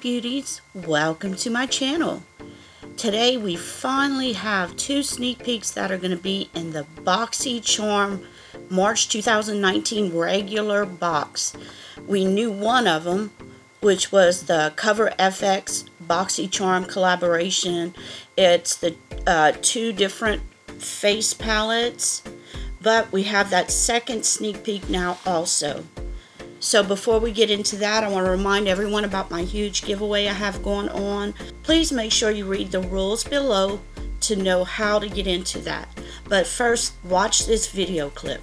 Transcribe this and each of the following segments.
beauties, welcome to my channel. Today we finally have two sneak peeks that are going to be in the Boxycharm March 2019 regular box. We knew one of them, which was the Cover FX Boxycharm collaboration. It's the two different face palettes, but we have that second sneak peek now also. So before we get into that, I want to remind everyone about my huge giveaway I have going on. Please make sure you read the rules below to know how to get into that. But first, watch this video clip.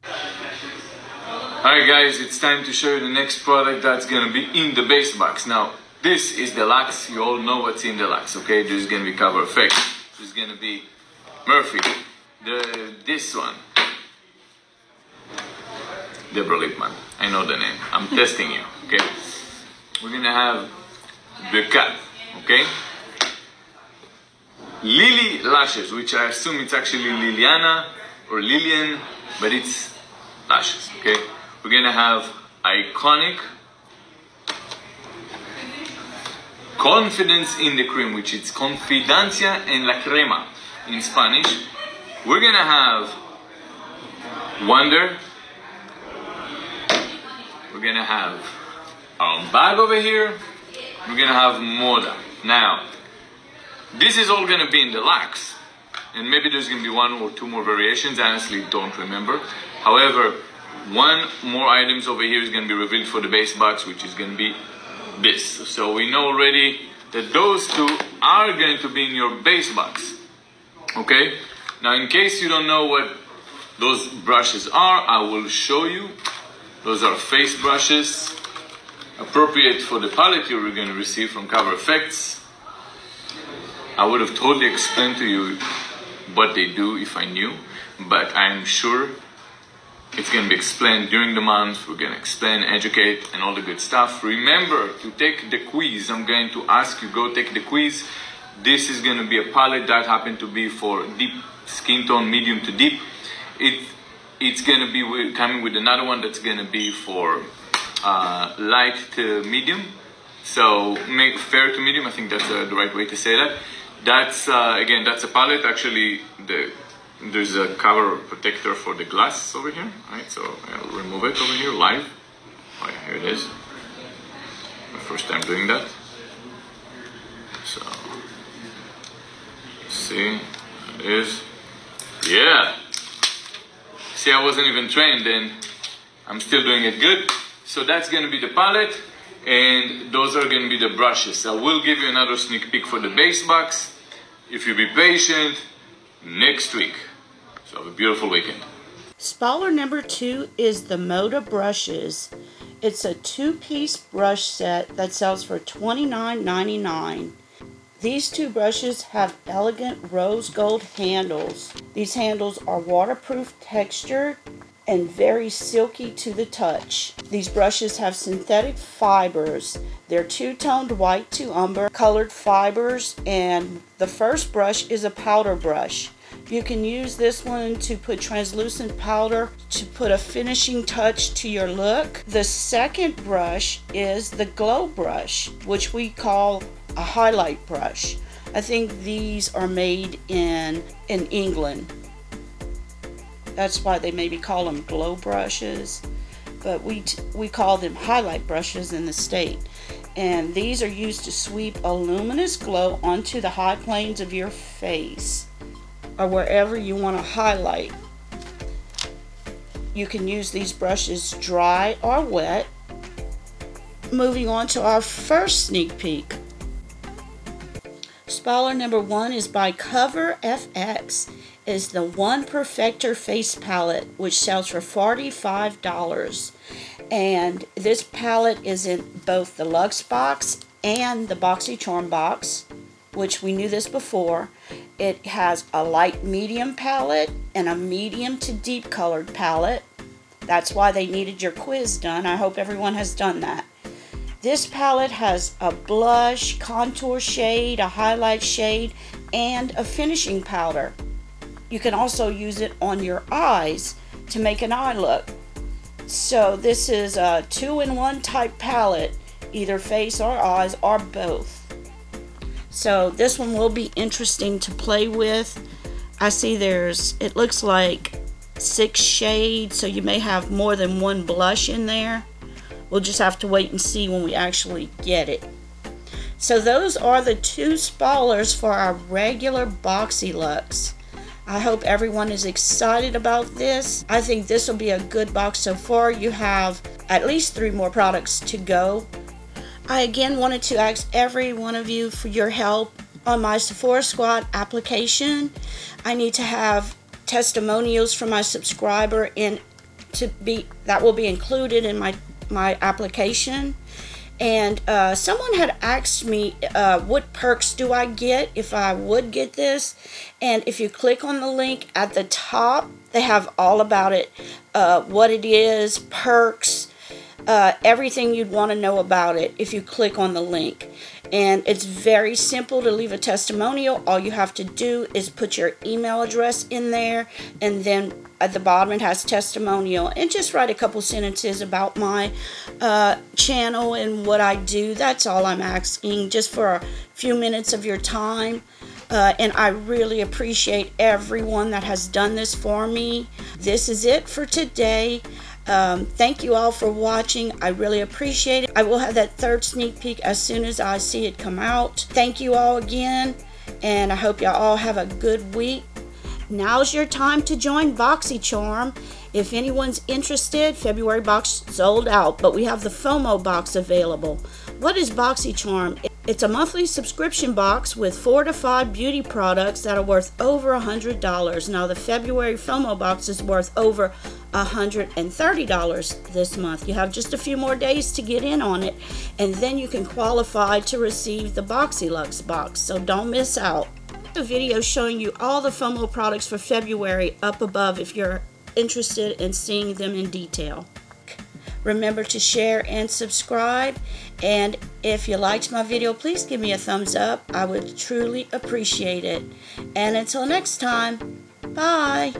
Alright guys, it's time to show you the next product that's going to be in the base box. Now, this is deluxe. You all know what's in deluxe, okay? There's going to be Cover Effect. There's going to be Murphy. This one. Deborah Lipman. I know the name. I'm testing you, okay? We're going to have the cat, okay? Lily lashes, which I assume it's actually Liliana or Lillian, but it's lashes, okay? We're going to have iconic Confidence in the Cream, which is Confidencia en la Crema in Spanish. We're going to have Wonder. We're going to have our own bag over here. We're going to have Moda. Now, this is all going to be in deluxe. And maybe there's going to be one or two more variations. I honestly don't remember. However, one more items over here is going to be revealed for the base box, which is going to be this. So we know already that those two are going to be in your base box. Okay? Now, in case you don't know what those brushes are, I will show you. Those are face brushes, appropriate for the palette you're going to receive from Cover Effects. I would have totally explained to you what they do if I knew, but I'm sure it's going to be explained during the month. We're going to explain, educate, and all the good stuff. Remember to take the quiz. I'm going to ask you, go take the quiz. This is going to be a palette that happened to be for deep skin tone, medium to deep. It's going to be coming with another one that's going to be for light to medium. So make fair to medium. I think that's the right way to say that. That's again, that's a palette. Actually, there's a cover protector for the glass over here. Right, so I'll remove it over here live. Oh yeah, here it is. My first time doing that. So see, it is. Yeah. See, I wasn't even trained and I'm still doing it good. So that's going to be the palette and those are going to be the brushes. I will give you another sneak peek for the base box if you be patient next week. So have a beautiful weekend. Spoiler number 2 is the Moda brushes. It's a 2-piece brush set that sells for $29.99. These two brushes have elegant rose gold handles. These handles are waterproof textured and very silky to the touch. These brushes have synthetic fibers. They're two-toned white to umber colored fibers, and the first brush is a powder brush. You can use this one to put translucent powder to put a finishing touch to your look. The second brush is the glow brush, which we call a highlight brush. I think these are made in England. That's why they maybe call them glow brushes, but we call them highlight brushes in the state. And these are used to sweep a luminous glow onto the high planes of your face or wherever you want to highlight. You can use these brushes dry or wet. Moving on to our first sneak peek. Spoiler number 1 is by Cover FX. Is the One Perfector Face Palette, which sells for $45. And this palette is in both the Luxe box and the Boxycharm box, which we knew this before. It has a light medium palette and a medium to deep colored palette. That's why they needed your quiz done. I hope everyone has done that. This palette has a blush, contour shade, a highlight shade, and a finishing powder. You can also use it on your eyes to make an eye look. So this is a 2-in-1 type palette. either face or eyes or both. So this one will be interesting to play with. I see it looks like 6 shades, so you may have more than one blush in there. We'll just have to wait and see when we actually get it. So those are the 2 spoilers for our regular Boxy Luxe. I hope everyone is excited about this. I think this will be a good box so far. You have at least 3 more products to go. I again wanted to ask every one of you for your help on my Sephora Squad application. I need to have testimonials from my subscriber that will be included in my application. And someone had asked me what perks do I get if I would get this, and if you click on the link at the top, they have all about it, what it is, perks, everything you'd want to know about it if you click on the link. And it's very simple to leave a testimonial. All you have to do is put your email address in there, and then at the bottom it has testimonial, and just write a couple sentences about my channel and what I do. That's all I'm asking, just for a few minutes of your time. And I really appreciate everyone that has done this for me. This is it for today. Thank you all for watching. I really appreciate it. I will have that 3rd sneak peek as soon as I see it come out. Thank you all again, and I hope y'all all have a good week. Now's your time to join Boxycharm. If anyone's interested, February box sold out, but we have the FOMO box available. What is Boxycharm? It's a monthly subscription box with 4 to 5 beauty products that are worth over $100. Now the February FOMO box is worth over $130 this month. You have just a few more days to get in on it, and then you can qualify to receive the Boxy Luxe box, so don't miss out. A video showing you all the FOMO products for February up above if you're interested in seeing them in detail. Remember to share and subscribe, and if you liked my video, please give me a thumbs up. I would truly appreciate it. And until next time, bye.